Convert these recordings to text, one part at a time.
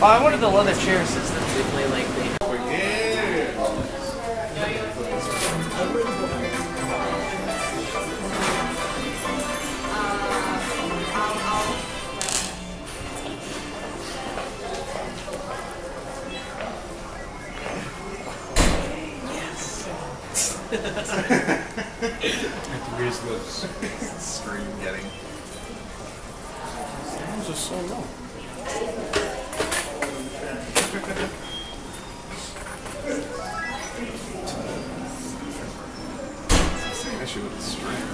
Oh, I wanted the leather chair system to play like they. Here's the screen getting. That was just so low. That's an issue with the stream.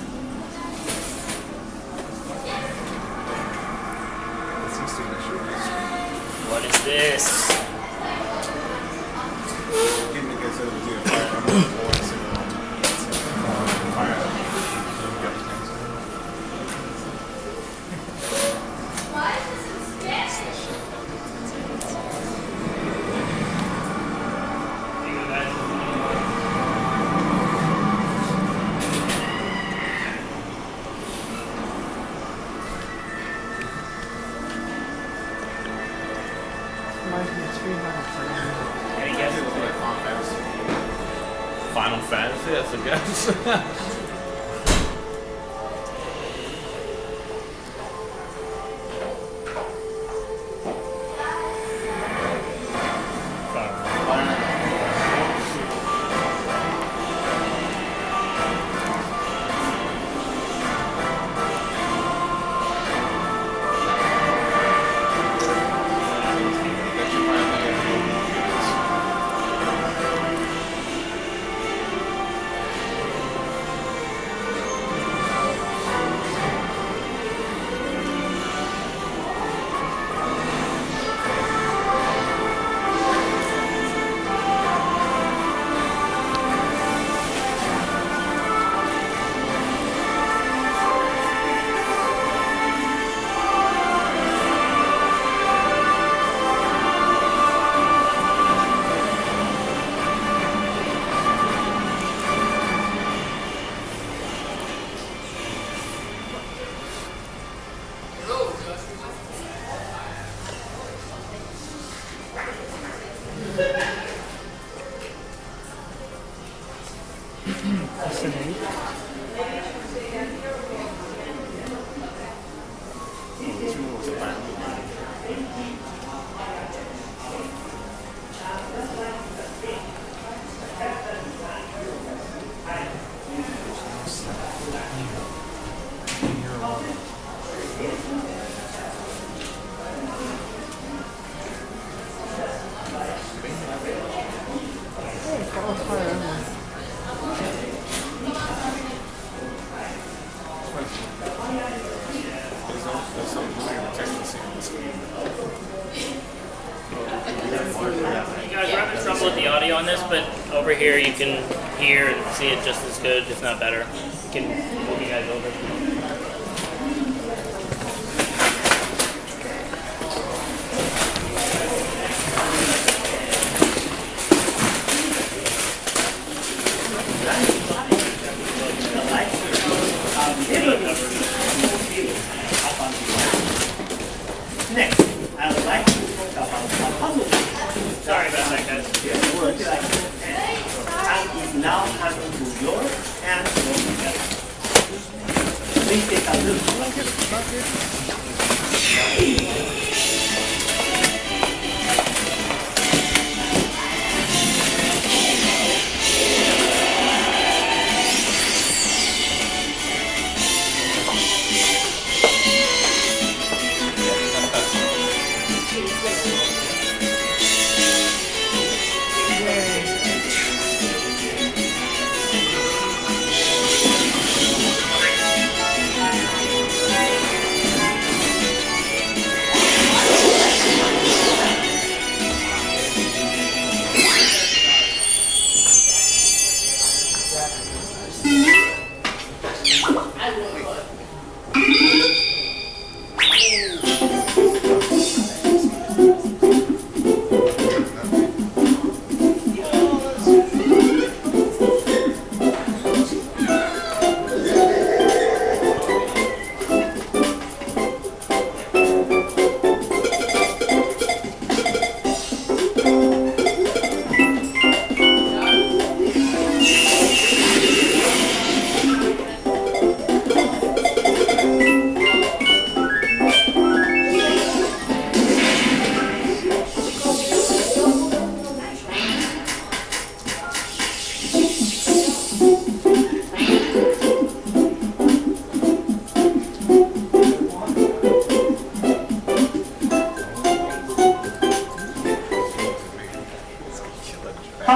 That seems to be an issue with the stream. What is this? Final Fantasy, that's a guess. Here you can hear and see it just as good, if not better. You can move you guys over. Next, I would like to talk about a puzzle. Sorry about that, guys. And is now coming to your and your together. Please take a look.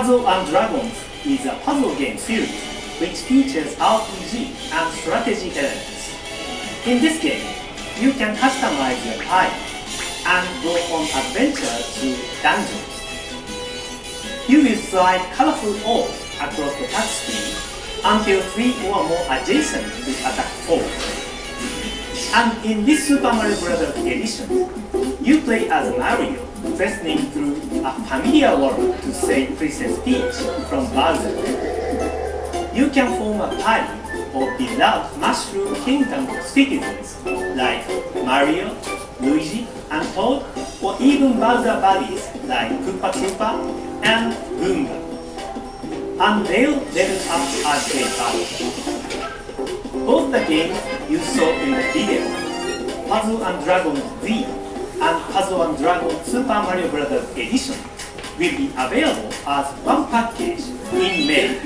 Puzzle and Dragons is a puzzle game series which features RPG and strategy elements. In this game, you can customize your party and go on adventures through dungeons. You will slide colorful orbs across the touchscreen until 3 or more adjacent to attack foes. And in this Super Mario Bros. Edition, you play as Mario, wrestling through a familiar world to save Princess Peach from Bowser. You can form a party of beloved Mushroom Kingdom citizens like Mario, Luigi, and Toad, or even Bowser buddies like Koopa Troopa and Goomba. And they'll level up as they battle. Both the games you saw in the video, Puzzle and Dragons Z and Puzzle and Dragons Super Mario Bros. Edition, will be available as one package in May.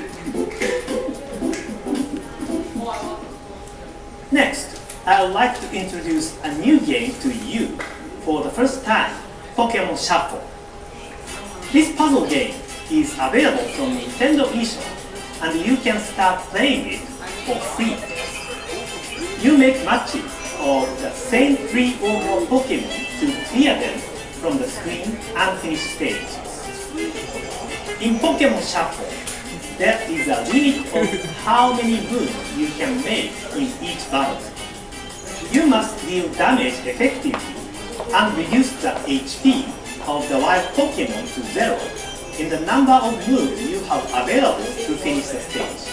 Next, I would like to introduce a new game to you for the first time, Pokemon Shuffle. This puzzle game is available from Nintendo eShop, and you can start playing it for free. You make matches of the same 3 or more Pokemon to clear them from the screen and finish stages. In Pokemon Shuffle, there is a limit of how many moves you can make in each battle. You must deal damage effectively and reduce the HP of the wild Pokemon to 0 in the number of moves you have available to finish the stage.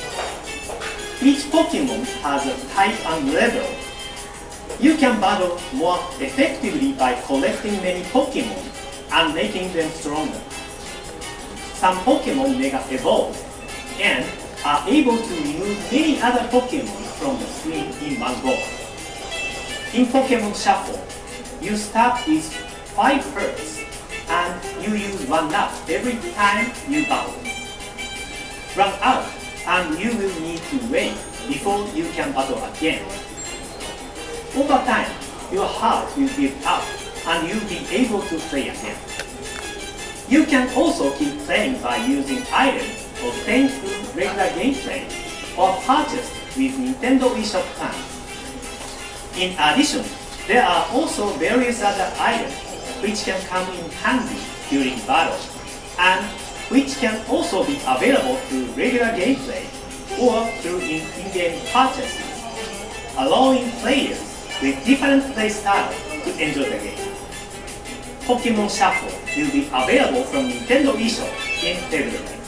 Each Pokemon has a type and level. You can battle more effectively by collecting many Pokemon and making them stronger. Some Pokemon Mega Evolve and are able to remove many other Pokemon from the screen in one go. In Pokemon Shuffle, you start with 5 Hearts and you use 1 up every time you battle. Run out and you will need to wait before you can battle again. Over time, your heart will build up and you'll be able to play again. You can also keep playing by using items obtained through regular gameplay or purchased with Nintendo eShop cards. In addition, there are also various other items which can come in handy during battle and which can also be available through regular gameplay or through in-game purchases, allowing players with different play styles to enjoy the game. Pokemon Shuffle will be available from Nintendo eShop in February.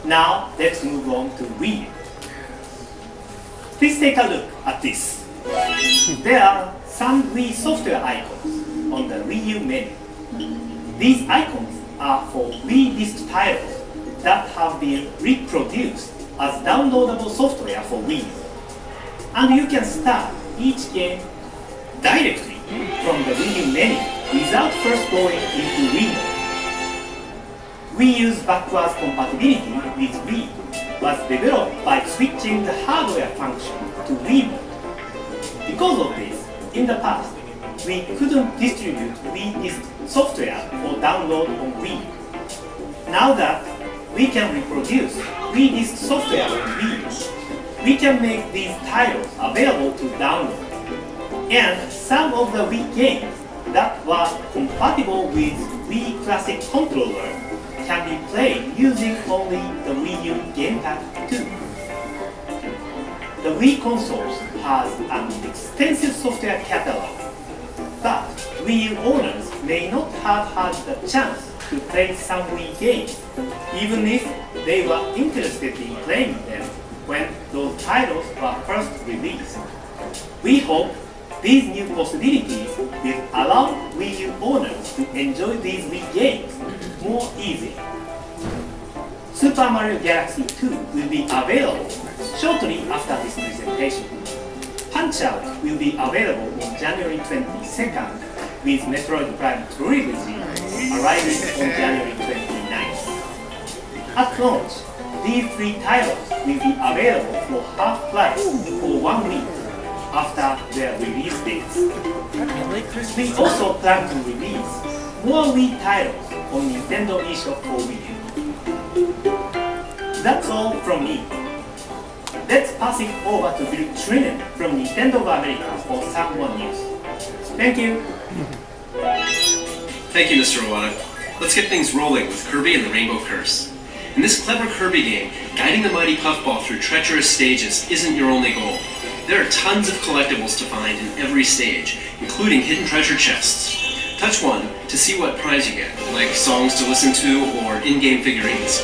Now let's move on to Wii U. Please take a look at this. There are some Wii software icons on the Wii U menu. These icons are for Wii disc titles that have been reproduced as downloadable software for Wii U. And you can start each game directly from the Wii U menu without first going into Wii mode. Wii U's backwards compatibility with Wii was developed by switching the hardware function to Wii mode. Because of this, in the past, we couldn't distribute Wii disc software for download on Wii. Now that we can reproduce Wii disc software on Wii, we can make these titles available to download. And some of the Wii games that were compatible with Wii Classic controller can be played using only the Wii U Gamepad 2. The Wii console has an extensive software catalog, but Wii U owners may not have had the chance to play some Wii games, even if they were interested in playing them when those titles were first released. We hope these new possibilities will allow Wii U owners to enjoy these Wii games more easily. Super Mario Galaxy 2 will be available shortly after this presentation. Punch-Out will be available on January 22nd, with Metroid Prime Trilogy arriving on January 29th. At launch, these 3 titles will be available for half price for 1 week after their release dates. We also plan to release more Wii titles on Nintendo eShop for Wii U. That's all from me. Let's pass it over to Bill Trinan from Nintendo of America for some more news. Thank you. Thank you, Mr. Iwata. Let's get things rolling with Kirby and the Rainbow Curse. In this clever Kirby game, guiding the mighty puffball through treacherous stages isn't your only goal. There are tons of collectibles to find in every stage, including hidden treasure chests. Touch one to see what prize you get, like songs to listen to or in-game figurines.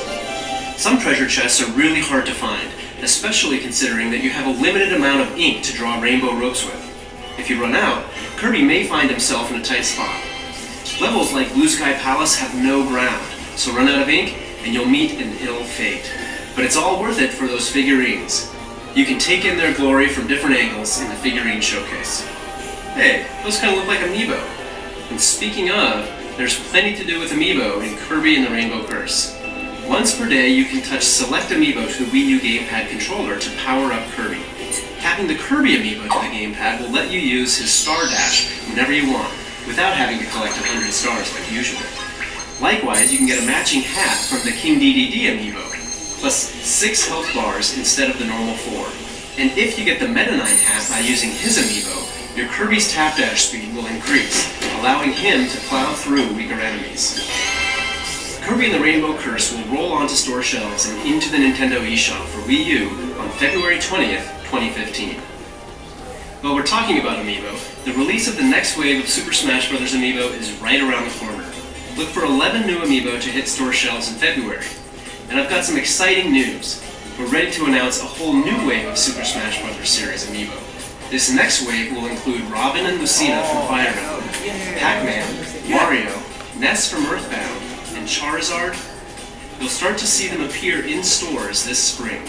Some treasure chests are really hard to find, especially considering that you have a limited amount of ink to draw rainbow ropes with. If you run out, Kirby may find himself in a tight spot. Levels like Blue Sky Palace have no ground, so run out of ink and you'll meet an ill fate. But it's all worth it for those figurines. You can take in their glory from different angles in the figurine showcase. Hey, those kind of look like Amiibo. And speaking of, there's plenty to do with Amiibo in Kirby and the Rainbow Curse. Once per day, you can touch select Amiibo to the Wii U gamepad controller to power up Kirby. Tapping the Kirby Amiibo to the gamepad will let you use his Star Dash whenever you want, without having to collect 100 stars like usual. Likewise, you can get a matching hat from the King DDD Amiibo, plus 6 health bars instead of the normal 4. And if you get the Meta Knight hat by using his Amiibo, your Kirby's tap dash speed will increase, allowing him to plow through weaker enemies. Kirby and the Rainbow Curse will roll onto store shelves and into the Nintendo eShop for Wii U on February 20th, 2015. While we're talking about Amiibo, the release of the next wave of Super Smash Bros. Amiibo is right around the corner. Look for 11 new Amiibo to hit store shelves in February. And I've got some exciting news. We're ready to announce a whole new wave of Super Smash Bros. Series Amiibo. This next wave will include Robin and Lucina from Fire Emblem, Pac-Man, Mario, Ness from Earthbound, and Charizard. You'll start to see them appear in stores this spring.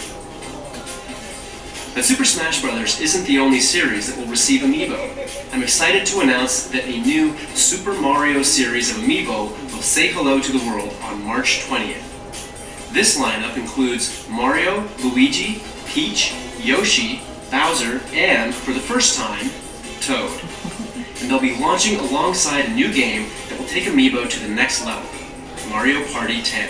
But Super Smash Bros. Isn't the only series that will receive Amiibo. I'm excited to announce that a new Super Mario series of Amiibo will say hello to the world on March 20th. This lineup includes Mario, Luigi, Peach, Yoshi, Bowser, and, for the first time, Toad. And they'll be launching alongside a new game that will take Amiibo to the next level, Mario Party 10.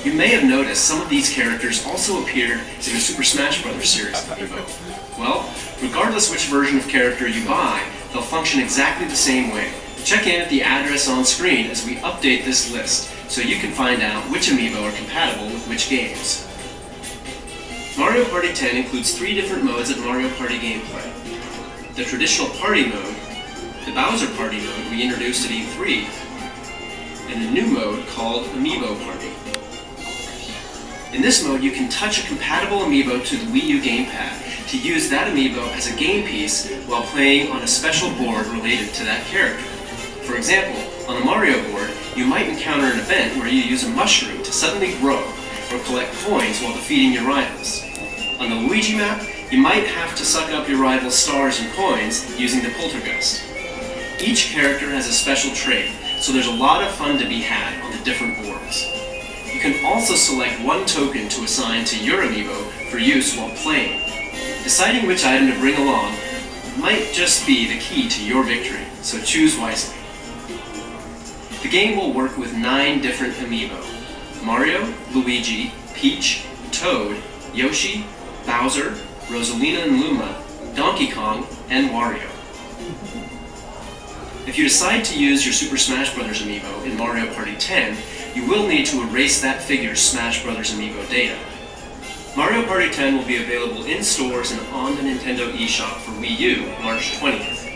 You may have noticed some of these characters also appeared in the Super Smash Bros. Series Amiibo. Well, regardless which version of character you buy, they'll function exactly the same way. Check in at the address on screen as we update this list, so you can find out which Amiibo are compatible with which games. Mario Party 10 includes 3 different modes of Mario Party gameplay. The traditional party mode, the Bowser Party mode we introduced at E3, and a new mode called Amiibo Party. In this mode, you can touch a compatible Amiibo to the Wii U gamepad to use that Amiibo as a game piece while playing on a special board related to that character. For example, on the Mario board, you might encounter an event where you use a mushroom to suddenly grow or collect coins while defeating your rivals. On the Luigi map, you might have to suck up your rival's stars and coins using the Poltergust. Each character has a special trait, so there's a lot of fun to be had on the different boards. You can also select one token to assign to your Amiibo for use while playing. Deciding which item to bring along might just be the key to your victory, so choose wisely. The game will work with 9 different Amiibo: Mario, Luigi, Peach, Toad, Yoshi, Bowser, Rosalina and Luma, Donkey Kong, and Wario. If you decide to use your Super Smash Bros. Amiibo in Mario Party 10, you will need to erase that figure's Smash Bros. Amiibo data. Mario Party 10 will be available in stores and on the Nintendo eShop for Wii U March 20th.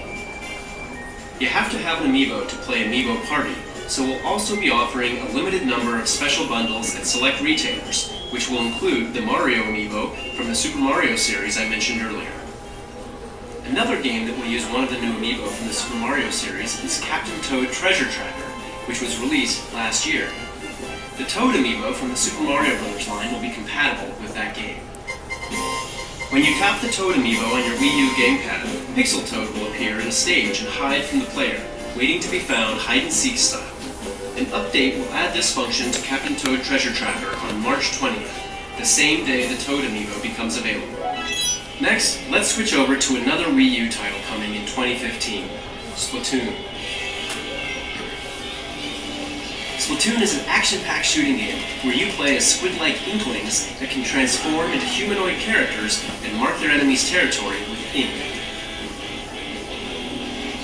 You have to have an Amiibo to play Amiibo Party, so we'll also be offering a limited number of special bundles at select retailers, which will include the Mario Amiibo from the Super Mario series I mentioned earlier. Another game that will use one of the new Amiibo from the Super Mario series is Captain Toad Treasure Tracker, which was released last year. The Toad Amiibo from the Super Mario Bros. Line will be compatible with that game. When you tap the Toad Amiibo on your Wii U gamepad, Pixel Toad will appear in a stage and hide from the player, waiting to be found hide-and-seek style. An update will add this function to Captain Toad Treasure Tracker on March 20th, the same day the Toad Amiibo becomes available. Next, let's switch over to another Wii U title coming in 2015, Splatoon. Splatoon is an action-packed shooting game where you play as squid-like inklings that can transform into humanoid characters and mark their enemy's territory with ink.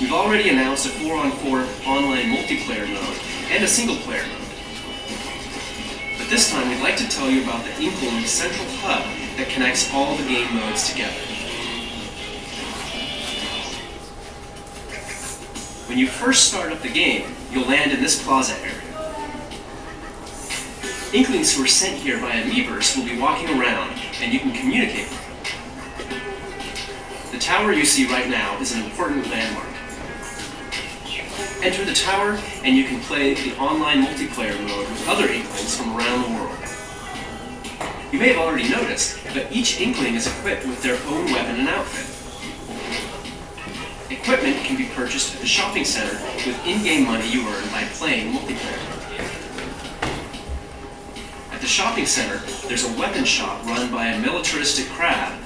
We've already announced a 4-on-4 online multiplayer mode and a single-player mode. But this time we'd like to tell you about the Inkling central hub that connects all the game modes together. When you first start up the game, you'll land in this plaza area. Inklings who are sent here by Amiibos will be walking around, and you can communicate with them. The tower you see right now is an important landmark. Enter the tower, and you can play the online multiplayer mode with other Inklings from around the world. You may have already noticed, but each Inkling is equipped with their own weapon and outfit. Equipment can be purchased at the shopping center with in-game money you earn by playing multiplayer. At the shopping center, there's a weapon shop run by a militaristic crab,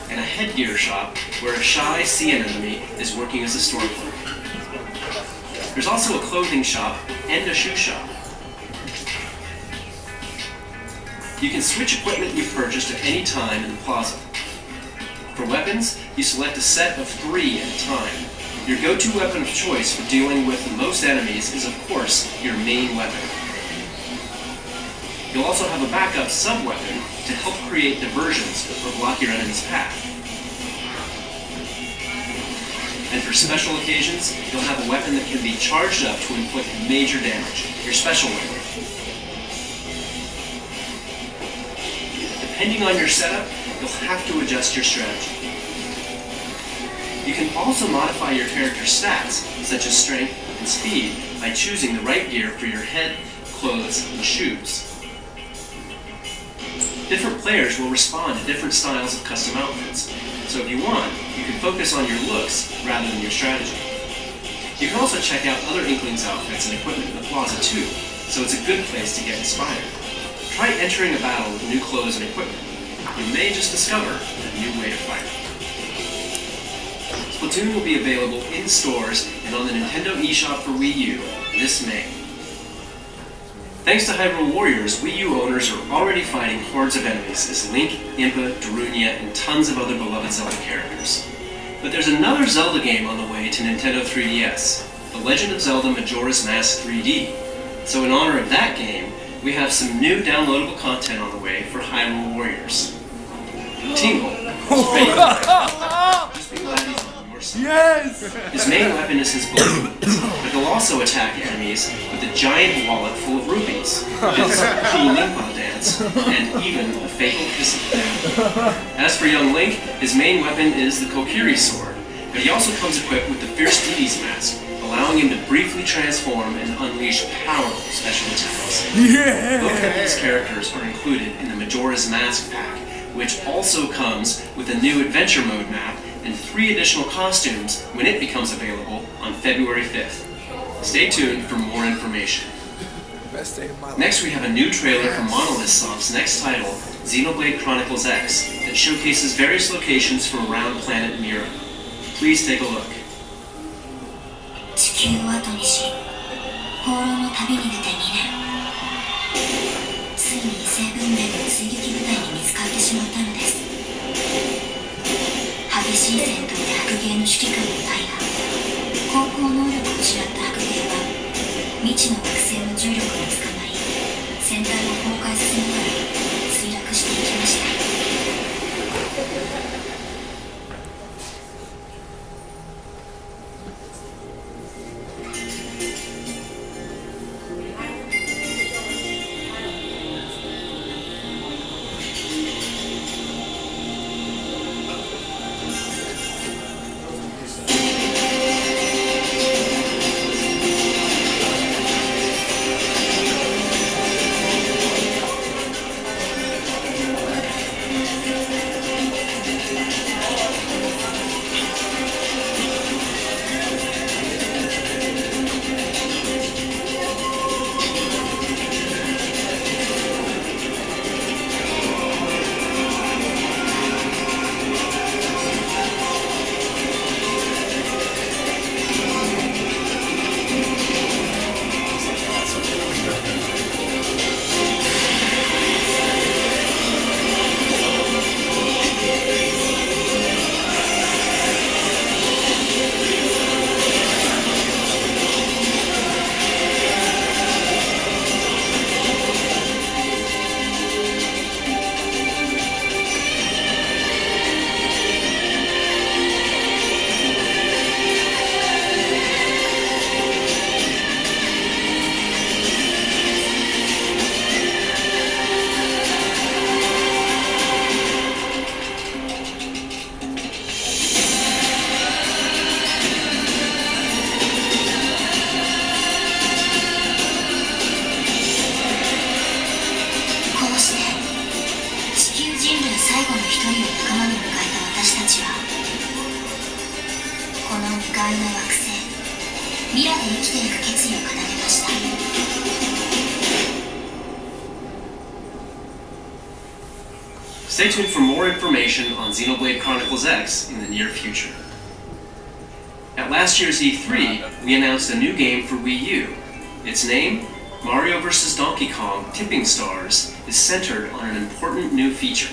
and a headgear shop where a shy sea anemone is working as a store clerk. There's also a clothing shop and a shoe shop. You can switch equipment you've purchased at any time in the plaza. For weapons, you select a set of 3 at a time. Your go-to weapon of choice for dealing with the most enemies is, of course, your main weapon. You'll also have a backup sub-weapon to help create diversions or block your enemy's path. And for special occasions, you'll have a weapon that can be charged up to inflict major damage, your special weapon. Depending on your setup, you'll have to adjust your strategy. You can also modify your character's stats, such as strength and speed, by choosing the right gear for your head, clothes, and shoes. Different players will respond to different styles of custom outfits, so if you want, you can focus on your looks rather than your strategy. You can also check out other Inklings outfits and equipment in the plaza too, so it's a good place to get inspired. Try entering a battle with new clothes and equipment. You may just discover a new way to fight. Splatoon will be available in stores and on the Nintendo eShop for Wii U this May. Thanks to Hyrule Warriors, Wii U owners are already fighting hordes of enemies as Link, Impa, Darunia, and tons of other beloved Zelda characters. But there's another Zelda game on the way to Nintendo 3DS, The Legend of Zelda Majora's Mask 3D. So in honor of that game, we have some new downloadable content on the way for Hyrule Warriors. Tingle. Just be glad he's on your side. Yes! His main weapon is his balloon, but he'll also attack enemies with a giant wallet full of rupees, his cool Nimpa dance, and even a fatal kiss of death. As for young Link, his main weapon is the Kokiri sword, but he also comes equipped with the Fierce Deity's mask, allowing him to briefly transform and unleash powerful special attacks. Both of these characters are included in the Majora's Mask pack, which also comes with a new adventure mode map and 3 additional costumes when it becomes available on February 5th. Stay tuned for more information. Best day of my life. Next we have a new trailer for Monolith Soft's next title, Xenoblade Chronicles X, that showcases various locations from around planet Mira. Please take a look. 地球を後にし放浪の旅に出て2年ついに異星文明の追撃部隊に見つかってしまったのです。激しい戦闘で白芸の指揮官を退破、航行能力を失った白芸は未知の惑星の重力に捕まり船体を崩壊させながら墜落していきました。外な惑星ミラで生きていく決意を固めました。 Stay tuned for more information on Xenoblade Chronicles X in the near future. At last year's E3, we announced a new game for Wii U. Its name, Mario vs. Donkey Kong Tipping Stars, is centered on an important new feature.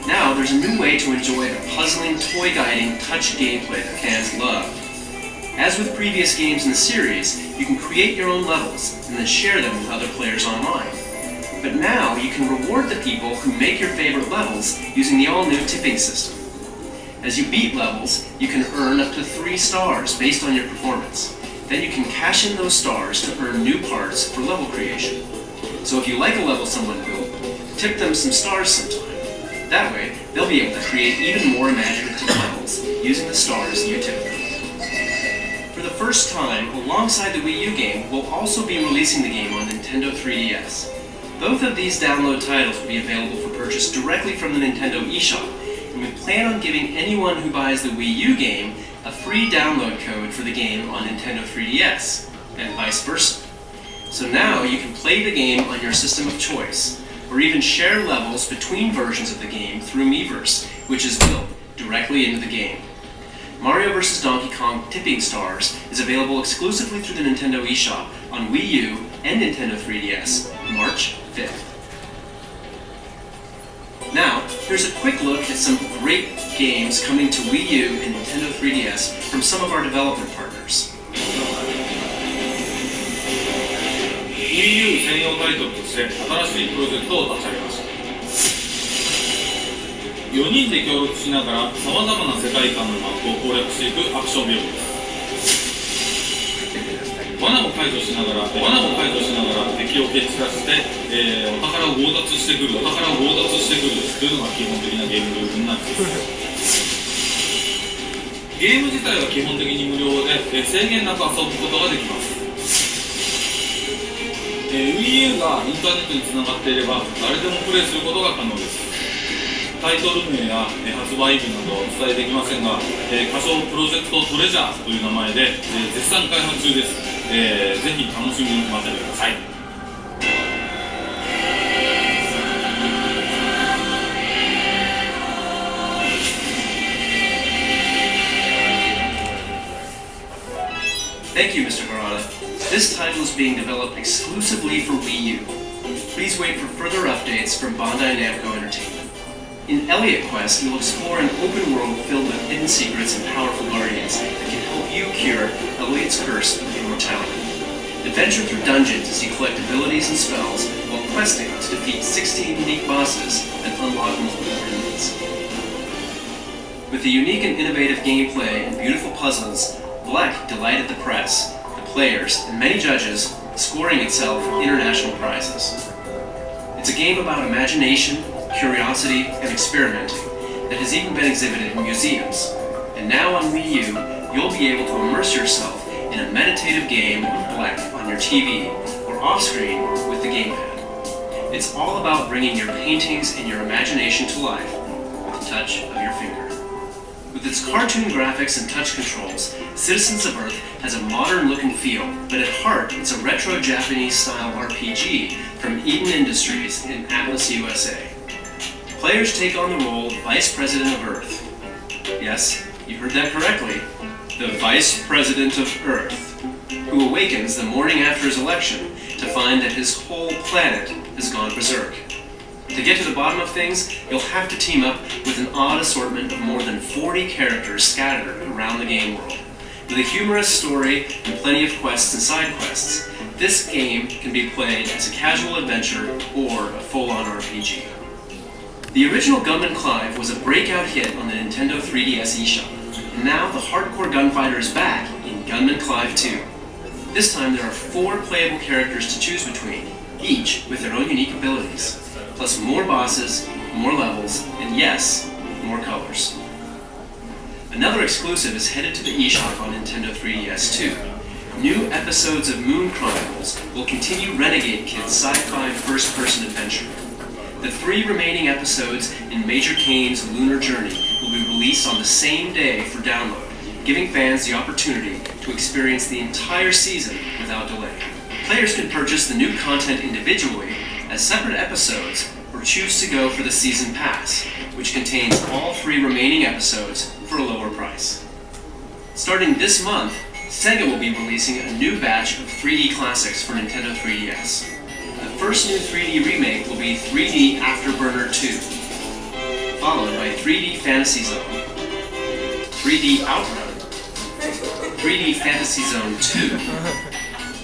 Now there's a new way to enjoy the puzzling, toy-guiding, touch gameplay that fans love. As with previous games in the series, you can create your own levels and then share them with other players online. But now you can reward the people who make your favorite levels using the all-new tipping system. As you beat levels, you can earn up to 3 stars based on your performance. Then you can cash in those stars to earn new parts for level creation. So if you like a level someone built, tip them some stars sometime. That way, they'll be able to create even more imaginative levels using the stars you tip them. For the first time, alongside the Wii U game, we'll also be releasing the game on Nintendo 3DS. Both of these download titles will be available for purchase directly from the Nintendo eShop, and we plan on giving anyone who buys the Wii U game a free download code for the game on Nintendo 3DS, and vice versa. So now you can play the game on your system of choice, or even share levels between versions of the game through Miiverse, which is built directly into the game. Mario vs. Donkey Kong Tipping Stars is available exclusively through the Nintendo eShop on Wii U and Nintendo 3DS, March 5th. Now, here's a quick look at some great games coming to Wii U and Nintendo 3DS from some of our development partners. Wii U 専用タイトルとして新しいプロジェクトを立ち上げました。4人で協力しながらさまざまな世界観のマップを攻略していくアクションゲームです。罠を解除しながら敵を蹴散らして、お宝を強奪してくるというのが基本的なゲームルールになっています。ゲーム自体は基本的に無料で、制限なく遊ぶことができます。Wii U がインターネットにつながっていれば誰でもプレイすることが可能です。タイトル名や発売日などはお伝えできませんが、仮想プロジェクトトレジャーという名前で絶賛開発中です。ぜひ楽しみに待っててください。Thank you, Mr. Harada. This title is being developed exclusively for Wii U. Please wait for further updates from Bandai Namco Entertainment. In Elliot Quest, you'll explore an open world filled with hidden secrets and powerful guardians that can help you cure Elliot's curse of immortality. Adventure through dungeons as you collect abilities and spells while questing to defeat 16 unique bosses and unlock multiple enemies. With the unique and innovative gameplay and beautiful puzzles, Black delighted the press, the players, and many judges, scoring itself international prizes. It's a game about imagination, curiosity, and experimenting that has even been exhibited in museums. And now on Wii U, you'll be able to immerse yourself in a meditative game of Black on your TV or off-screen with the gamepad. It's all about bringing your paintings and your imagination to life with the touch of your finger. With its cartoon graphics and touch controls, Citizens of Earth has a modern look and feel, but at heart it's a retro Japanese-style RPG from Eden Industries in Atlas, USA. Players take on the role of Vice President of Earth. Yes, you heard that correctly. The Vice President of Earth, who awakens the morning after his election to find that his whole planet has gone berserk. To get to the bottom of things, you'll have to team up with an odd assortment of more than 40 characters scattered around the game world. With a humorous story and plenty of quests and side quests, this game can be played as a casual adventure or a full-on RPG. The original Gunman Clive was a breakout hit on the Nintendo 3DS eShop, and now the hardcore gunfighter is back in Gunman Clive 2. This time there are 4 playable characters to choose between, each with their own unique abilities, plus more bosses, more levels, and yes, more colors. Another exclusive is headed to the eShop on Nintendo 3DS too. New episodes of Moon Chronicles will continue Renegade Kid's sci-fi first-person adventure. The 3 remaining episodes in Major Kane's Lunar Journey will be released on the same day for download, giving fans the opportunity to experience the entire season without delay. Players can purchase the new content individually as separate episodes or choose to go for the Season Pass, which contains all 3 remaining episodes for a lower price. Starting this month, Sega will be releasing a new batch of 3D classics for Nintendo 3DS. The first new 3D remake will be 3D Afterburner 2, followed by 3D Fantasy Zone, 3D Outrun, 3D Fantasy Zone 2,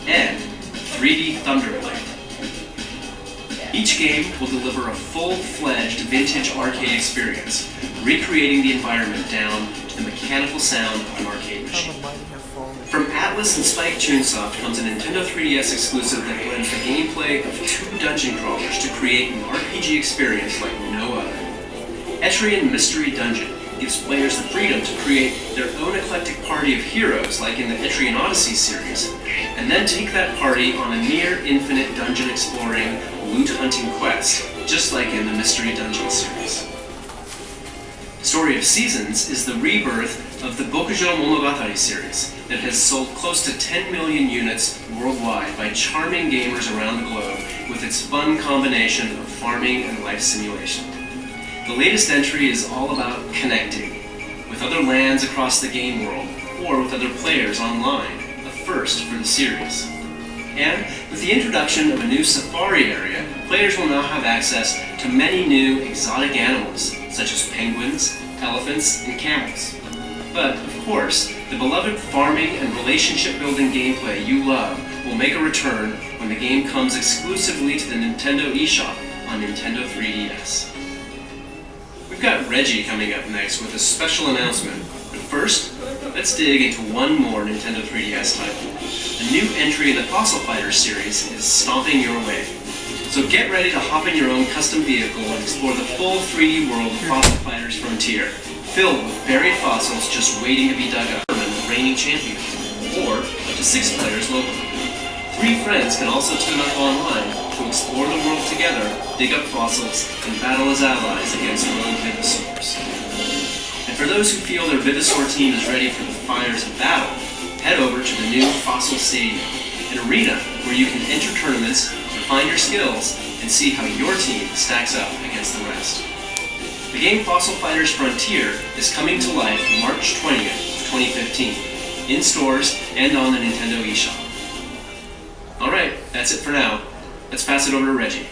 and 3D Thunderblade. Each game will deliver a full-fledged vintage arcade experience, recreating the environment down to the mechanical sound of an arcade machine. From Atlas and Spike Chunsoft comes a Nintendo 3DS exclusive that blends the gameplay of 2 dungeon crawlers to create an RPG experience like no other. Etrian Mystery Dungeon gives players the freedom to create their own eclectic party of heroes like in the Etrian Odyssey series, and then take that party on a near-infinite dungeon-exploring, loot-hunting quest, just like in the Mystery Dungeon series. Story of Seasons is the rebirth of the Bokujo Monogatari series that has sold close to 10 million units worldwide by charming gamers around the globe with its fun combination of farming and life simulation. The latest entry is all about connecting with other lands across the game world or with other players online, a first for the series. And with the introduction of a new safari area, players will now have access to many new exotic animals such as penguins, elephants, and camels. But, of course, the beloved farming and relationship-building gameplay you love will make a return when the game comes exclusively to the Nintendo eShop on Nintendo 3DS. We've got Reggie coming up next with a special announcement. But first, let's dig into one more Nintendo 3DS title. A new entry in the Fossil Fighters series is stomping your way. So get ready to hop in your own custom vehicle and explore the full 3D world of Fossil Fighters Frontier, filled with buried fossils just waiting to be dug up and the reigning champion, or up to 6 players locally. 3 friends can also team up online to explore the world together, dig up fossils, and battle as allies against rogue Vivisaurs. And for those who feel their Vivisaur team is ready for the fires of battle, head over to the new Fossil Stadium, an arena where you can enter tournaments, refine your skills, and see how your team stacks up against the rest. The game Fossil Fighters Frontier is coming to life March 20th, 2015, in stores and on the Nintendo eShop. Alright, that's it for now. Let's pass it over to Reggie.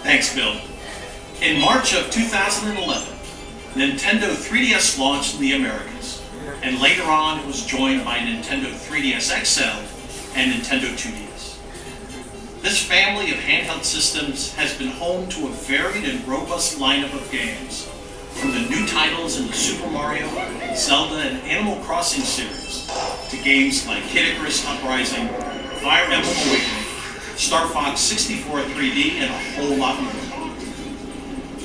Thanks, Bill. In March of 2011, Nintendo 3DS launched in the Americas, and later on it was joined by Nintendo 3DS XL and Nintendo 2DS. This family of handheld systems has been home to a varied and robust lineup of games, from the new titles in the Super Mario, Zelda, and Animal Crossing series, to games like Kid Icarus Uprising, Fire Emblem Awakening, Star Fox 64 3D, and a whole lot more.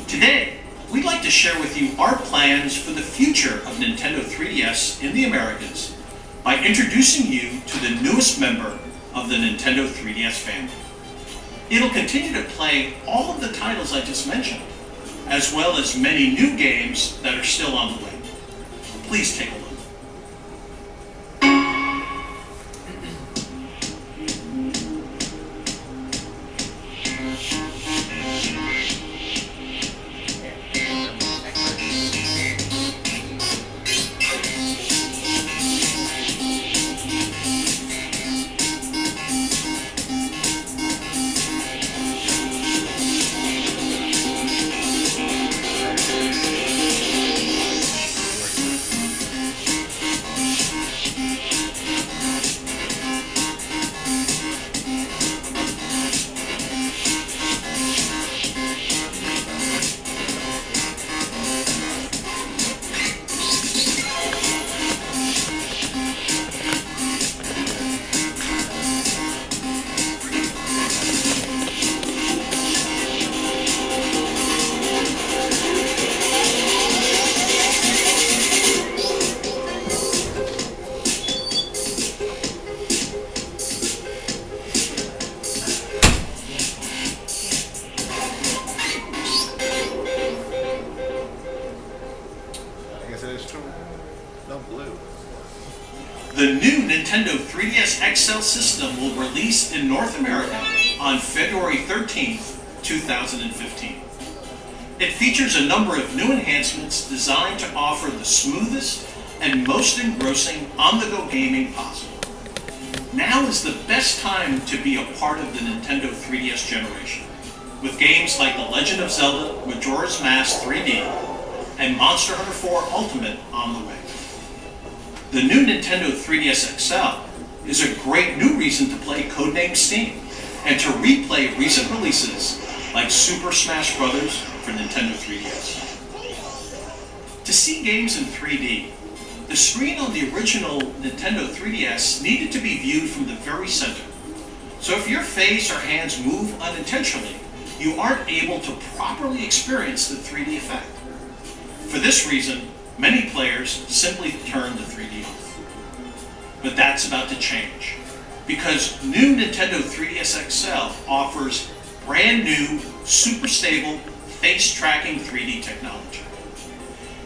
Today, we'd like to share with you our plans for the future of Nintendo 3DS in the Americas by introducing you to the newest member of the Nintendo 3DS family. It'll continue to play all of the titles I just mentioned, as well as many new games that are still on the way. Please take a look. The new Nintendo 3DS XL system will release in North America on February 13th, 2015. It features a number of new enhancements designed to offer the smoothest and most engrossing on-the-go gaming possible. Now is the best time to be a part of the Nintendo 3DS generation, with games like The Legend of Zelda Majora's Mask 3D and Monster Hunter 4 Ultimate on the way. The new Nintendo 3DS XL is a great new reason to play Codename Steam and to replay recent releases like Super Smash Bros. For Nintendo 3DS. To see games in 3D, the screen on the original Nintendo 3DS needed to be viewed from the very center. So if your face or hands move unintentionally, you aren't able to properly experience the 3D effect. For this reason, many players simply turn the 3D off. But that's about to change, because new Nintendo 3DS XL offers brand new, super stable, face-tracking 3D technology.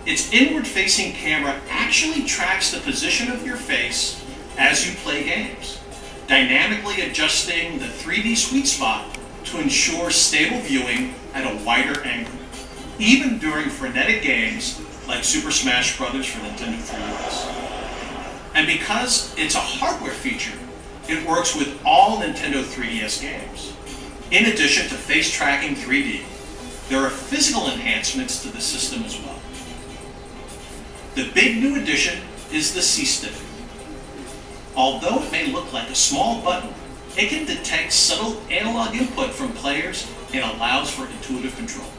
Its inward-facing camera actually tracks the position of your face as you play games, dynamically adjusting the 3D sweet spot to ensure stable viewing at a wider angle, even during frenetic games like Super Smash Bros. For Nintendo 3DS. And because it's a hardware feature, it works with all Nintendo 3DS games. In addition to face-tracking 3D, there are physical enhancements to the system as well. The big new addition is the C-Stick. Although it may look like a small button, it can detect subtle analog input from players and allows for intuitive control.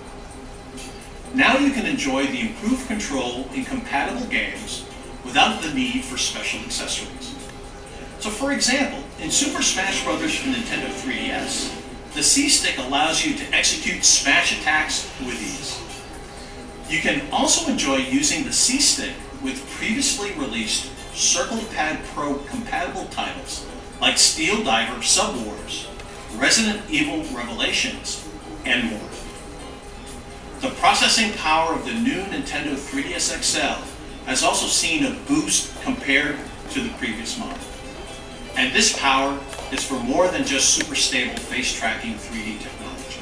Now you can enjoy the improved control in compatible games without the need for special accessories. So for example, in Super Smash Bros. For Nintendo 3DS, the C-Stick allows you to execute smash attacks with ease. You can also enjoy using the C-Stick with previously released Circle Pad Pro compatible titles like Steel Diver Sub-Wars, Resident Evil Revelations, and more. The processing power of the new Nintendo 3DS XL has also seen a boost compared to the previous model. And this power is for more than just super stable face tracking 3D technology.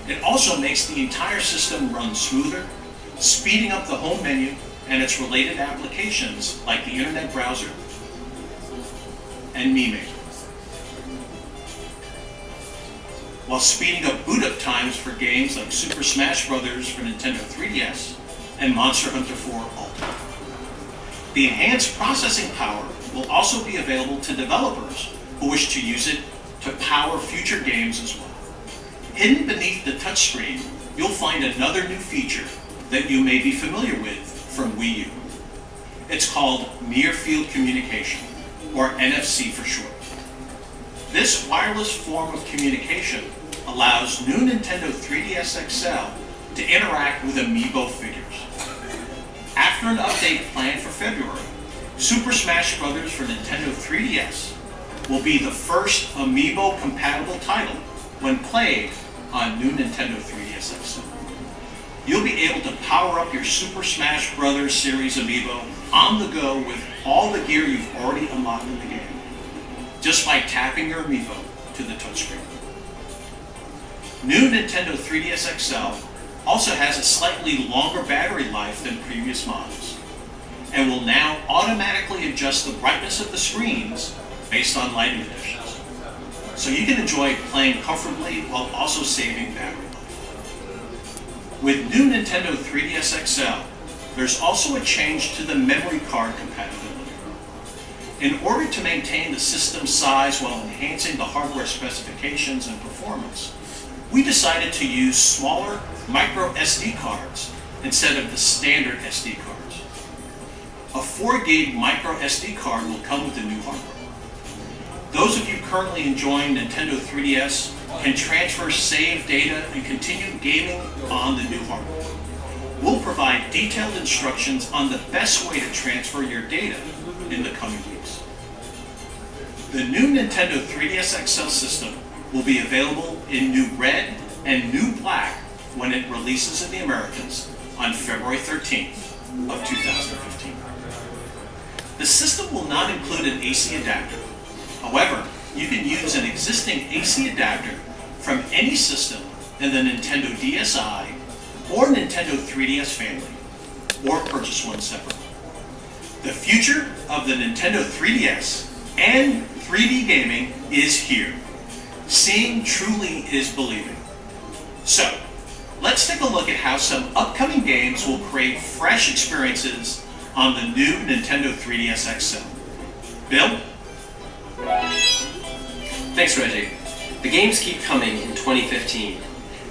It also makes the entire system run smoother, speeding up the home menu and its related applications like the internet browser and Amiibo, while speeding up boot up times for games like Super Smash Bros. For Nintendo 3DS and Monster Hunter 4 Ultimate. The enhanced processing power will also be available to developers who wish to use it to power future games as well. Hidden beneath the touchscreen, you'll find another new feature that you may be familiar with from Wii U. It's called Near Field Communication, or NFC for short. This wireless form of communication allows new Nintendo 3DS XL to interact with Amiibo figures. After an update planned for February, Super Smash Bros. For Nintendo 3DS will be the first Amiibo-compatible title when played on new Nintendo 3DS XL. You'll be able to power up your Super Smash Bros. Series Amiibo on the go with all the gear you've already unlocked in the game, just by tapping your Amiibo to the touchscreen. New Nintendo 3DS XL also has a slightly longer battery life than previous models, and will now automatically adjust the brightness of the screens based on lighting conditions. So you can enjoy playing comfortably while also saving battery life. With new Nintendo 3DS XL, there's also a change to the memory card compatibility. In order to maintain the system size while enhancing the hardware specifications and performance, we decided to use smaller micro SD cards instead of the standard SD cards. A 4 gig micro SD card will come with the new hardware. Those of you currently enjoying Nintendo 3DS can transfer saved data and continue gaming on the new hardware. We'll provide detailed instructions on the best way to transfer your data in the coming weeks. The new Nintendo 3DS XL system will be available in new red and new black when it releases in the Americas on February 13th of 2015. The system will not include an AC adapter. However, you can use an existing AC adapter from any system in the Nintendo DSi or Nintendo 3DS family, or purchase one separately. The future of the Nintendo 3DS and 3D gaming is here. Seeing truly is believing. So, let's take a look at how some upcoming games will create fresh experiences on the new Nintendo 3DS XL. Bill? Thanks, Reggie. The games keep coming in 2015.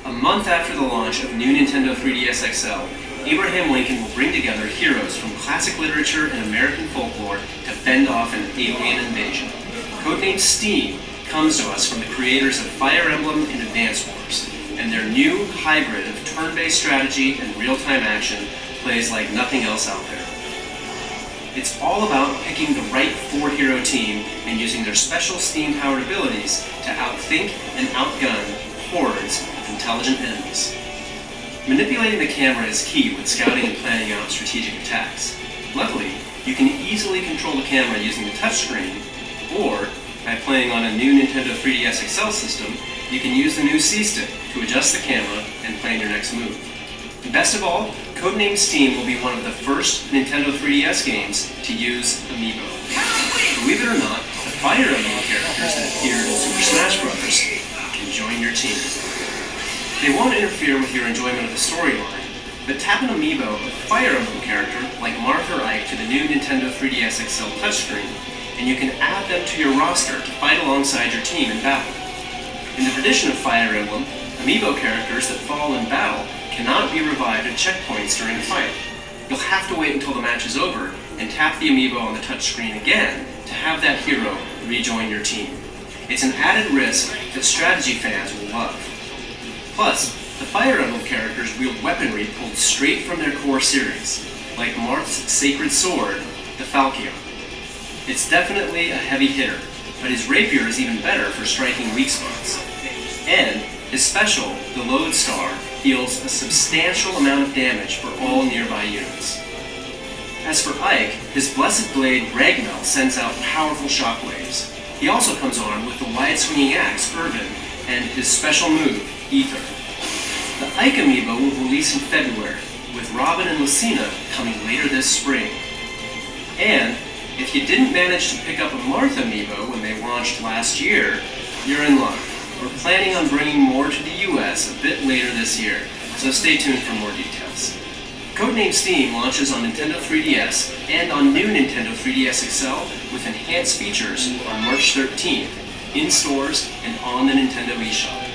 A month after the launch of new Nintendo 3DS XL, Abraham Lincoln will bring together heroes from classic literature and American folklore to fend off an alien invasion. Codenamed Steam comes to us from the creators of Fire Emblem and Advance Wars, and their new hybrid of turn-based strategy and real-time action plays like nothing else out there. It's all about picking the right 4-hero team and using their special Steam-powered abilities to outthink and outgun hordes of intelligent enemies. Manipulating the camera is key with scouting and planning out strategic attacks. Luckily, you can easily control the camera using the touchscreen, or by playing on a new Nintendo 3DS XL system, you can use the new C-Stick to adjust the camera and plan your next move. And best of all, Codenamed Steam will be one of the first Nintendo 3DS games to use Amiibo. Believe it or not, the Fire Emblem characters that appeared in Super Smash Bros. Can join your team. They won't interfere with your enjoyment of the storyline, but tap an Amiibo of a Fire Emblem character like Marth or Ike to the new Nintendo 3DS XL touchscreen, and you can add them to your roster to fight alongside your team in battle. In the tradition of Fire Emblem, Amiibo characters that fall in battle cannot be revived at checkpoints during a fight. You'll have to wait until the match is over and tap the Amiibo on the touchscreen again to have that hero rejoin your team. It's an added risk that strategy fans will love. Plus, the Fire Emblem characters wield weaponry pulled straight from their core series, like Marth's sacred sword, the Falchion. It's definitely a heavy hitter, but his rapier is even better for striking weak spots. And his special, the Lodestar, deals a substantial amount of damage for all nearby units. As for Ike, his blessed blade Ragmel sends out powerful shockwaves. He also comes armed with the wide-swinging axe Urban and his special move, Ether. The Ike Amiibo will release in February, with Robin and Lucina coming later this spring. And if you didn't manage to pick up a Marth Amiibo when they launched last year, you're in luck. We're planning on bringing more to the US a bit later this year, so stay tuned for more details. Codenamed Steam launches on Nintendo 3DS and on new Nintendo 3DS XL with enhanced features on March 13th, in stores and on the Nintendo eShop.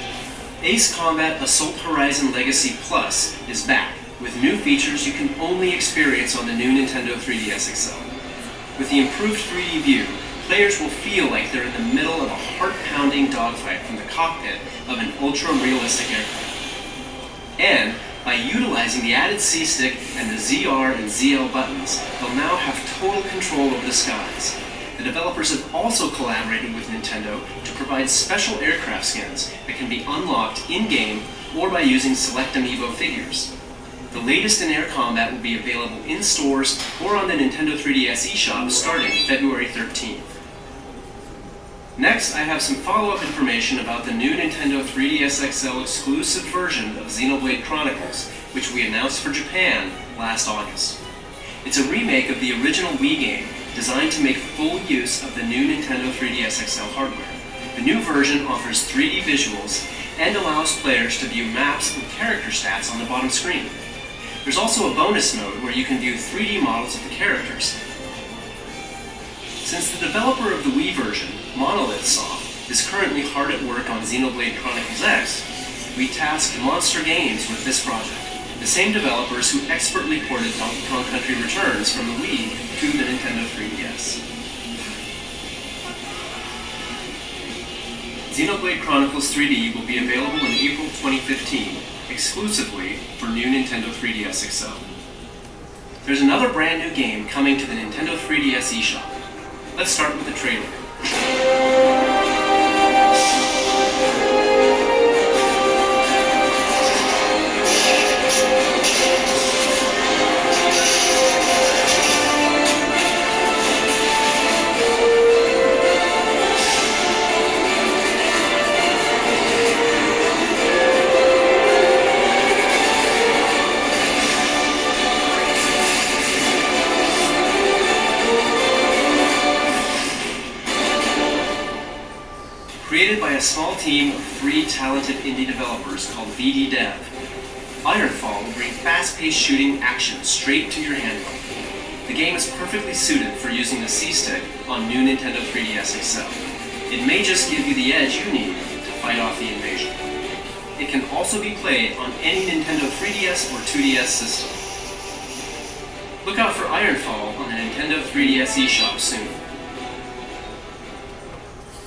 Ace Combat Assault Horizon Legacy Plus is back with new features you can only experience on the new Nintendo 3DS XL. With the improved 3D view, players will feel like they're in the middle of a heart-pounding dogfight from the cockpit of an ultra-realistic aircraft. And by utilizing the added C-Stick and the ZR and ZL buttons, they'll now have total control over the skies. The developers have also collaborated with Nintendo to provide special aircraft skins that can be unlocked in-game or by using select Amiibo figures. The latest in air combat will be available in stores or on the Nintendo 3DS eShop starting February 13th. Next, I have some follow-up information about the new Nintendo 3DS XL exclusive version of Xenoblade Chronicles, which we announced for Japan last August. It's a remake of the original Wii game, designed to make full use of the new Nintendo 3DS XL hardware. The new version offers 3D visuals and allows players to view maps and character stats on the bottom screen. There's also a bonus mode where you can view 3D models of the characters. Since the developer of the Wii version, Monolith Soft, is currently hard at work on Xenoblade Chronicles X, we tasked Monster Games with this project, the same developers who expertly ported Donkey Kong Country Returns from the Wii to the Nintendo 3DS. Xenoblade Chronicles 3D will be available in April 2015, exclusively for new Nintendo 3DS XL. There's another brand new game coming to the Nintendo 3DS eShop. Let's start with the trailer. small team of 3 talented indie developers called VD Dev, Ironfall will bring fast-paced shooting action straight to your handheld. The game is perfectly suited for using the C-Stick on new Nintendo 3DS XL. It may just give you the edge you need to fight off the invasion. It can also be played on any Nintendo 3DS or 2DS system. Look out for Ironfall on the Nintendo 3DS eShop soon.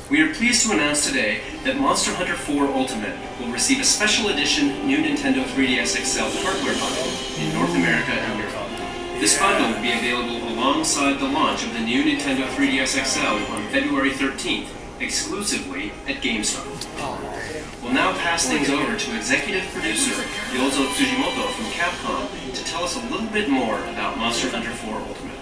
We are pleased to announce today that Monster Hunter 4 Ultimate will receive a special edition new Nintendo 3DS XL hardware bundle in North America and Europe. This bundle will be available alongside the launch of the new Nintendo 3DS XL on February 13th, exclusively at GameStop. We'll now pass things over to executive producer Yozo Tsujimoto from Capcom to tell us a little bit more about Monster Hunter 4 Ultimate.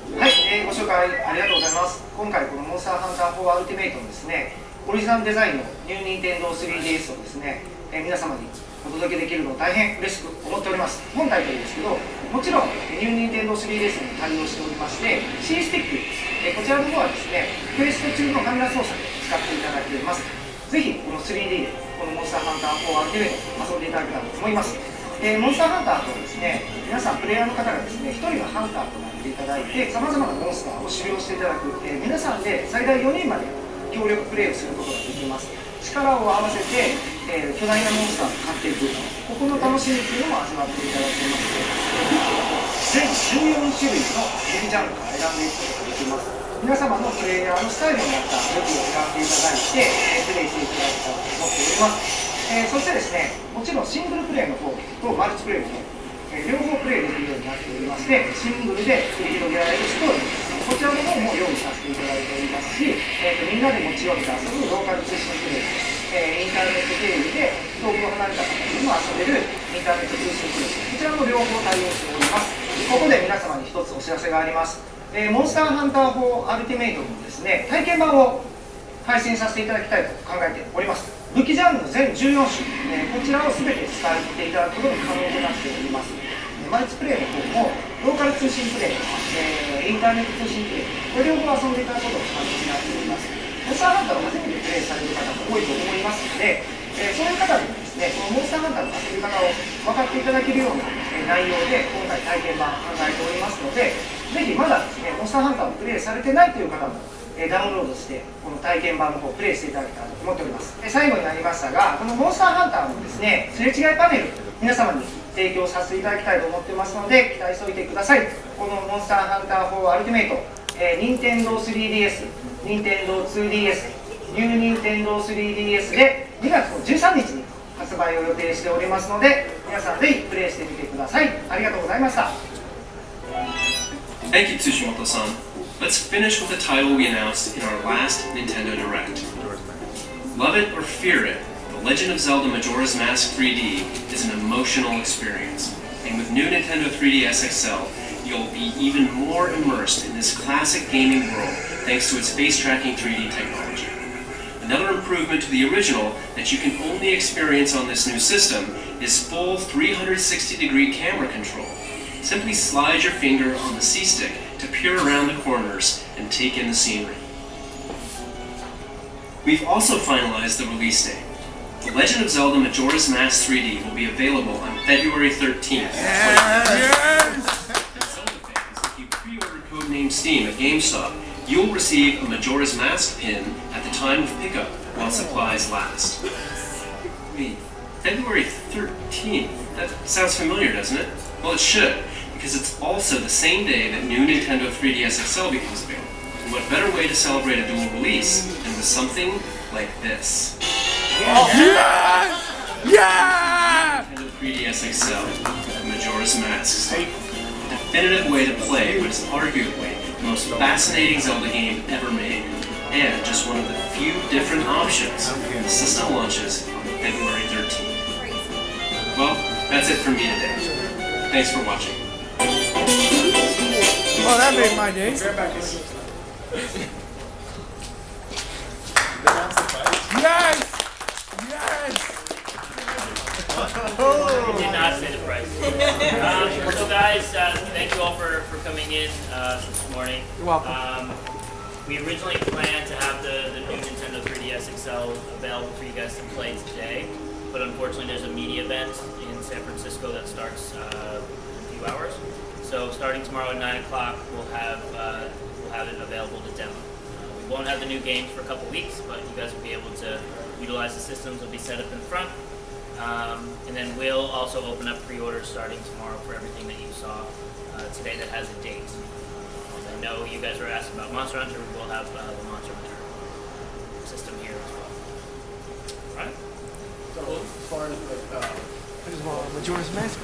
はい、ご紹介ありがとうございます。今回このモンスターハンター4アルティメイトのですね、オリジナルデザインのニューニンテンドー 3DS をですね、皆様にお届けできるのを大変嬉しく思っております。本タイトルですけど、もちろんニューニンテンドー 3DS に対応しておりまして、C スティック、こちらの方はですね、クエスト中のカメラ操作で使っていただけます。ぜひこの 3D でこのモンスターハンター4アルティメイト遊んでいただけたらと思います。モンスターハンターとですね、皆さんプレイヤーの方がですね、1人のハンターとなっていただいて、さまざまなモンスターを狩猟していただく、皆さんで最大4人まで協力プレイをすることができます。力を合わせて、巨大なモンスターを狩っていく、ここの楽しみというのも味わっていただけます。全14種類のゲームジャンルから選んでいくことができます。皆様のプレイヤーのスタイルに合った武器を選んでいただいて、プレイしていただけたらと思っております。そしてですね、もちろんシングルプレイの方とマルチプレイの方、両方プレイできるようになっておりまして、シングルで繰り広げられるストーリー、こちらの方も用意させていただいておりますし、みんなで持ち寄って遊ぶローカル通信プレイ、インターネット経由で遠く離れた方にも遊べるインターネット通信プレイ、こちらも両方対応しております。ここで皆様に一つお知らせがあります。モンスターハンター4アルティメイトのですね、体験版を配信させていただきたいと考えております。武器ジャンル全14種、こちらを全て使っていただくことが可能となっております。マルチプレイの方もローカル通信プレイ、インターネット通信プレイ、これ両方遊んでいただくことが可能になっております。モンスターハンターを初めてプレイされる方も多いと思いますので、そういう方にもですね、このモンスターハンターの遊び方を分かっていただけるような内容で今回体験版考えておりますので、ぜひまだですね、モンスターハンターをプレイされてないという方もダウンロードしてこの体験版の方をプレイしていただきたいと思っております。最後になりましたが、このモンスターハンターのですね、すれ違いパネル皆様に提供させていただきたいと思ってますので、期待しておいてください。このモンスターハンター4アルティメイト、任天堂 3DS、任天堂 2DS、ニュー任天堂 3DS で2月の13日に発売を予定しておりますので、皆さんぜひプレイしてみてください。ありがとうございました。Thank you, Tsushimoto-san. Let's finish with a title we announced in our last Nintendo Direct. Love it or fear it, The Legend of Zelda Majora's Mask 3D is an emotional experience. And with new Nintendo 3DS XL, you'll be even more immersed in this classic gaming world thanks to its face-tracking 3D technology. Another improvement to the original that you can only experience on this new system is full 360-degree camera control. Simply slide your finger on the C-Stick to peer around the corners and take in the scenery. We've also finalized the release date. The Legend of Zelda Majora's Mask 3D will be available on February 13th. Zelda fans, if you pre-order codename Steam at GameStop, you'll receive a Majora's Mask pin at the time of pickup while supplies last. Wait, February 13th? That sounds familiar, doesn't it? Well, it should, because it's also the same day that new Nintendo 3DS XL becomes available. And what better way to celebrate a dual release than with something like this? Yeah! Yeah! Nintendo 3DS XL, Majora's Mask. A definitive way to play what is arguably the most fascinating Zelda game ever made, and just one of the few different options. The system launches on February 13th. Well, that's it from me today. Thanks for watching. Oh, that made my day. Yes! Yes! I did not say the price. So guys, thank you all for coming in this morning. You're welcome. We originally planned to have the new Nintendo 3DS XL available for you guys to play today, but unfortunately there's a media event in San Francisco that starts in a few hours. So starting tomorrow at 9 o'clock, we'll have it available to demo. We won't have the new games for a couple weeks, but you guys will be able to utilize the systems. Will be set up in front. And then we'll also open up pre-orders starting tomorrow for everything that you saw today that has a date. I know you guys were asking about Monster Hunter. We will have the Monster Hunter system here as well. All right? So, as far as like, I just want Majora's Mask.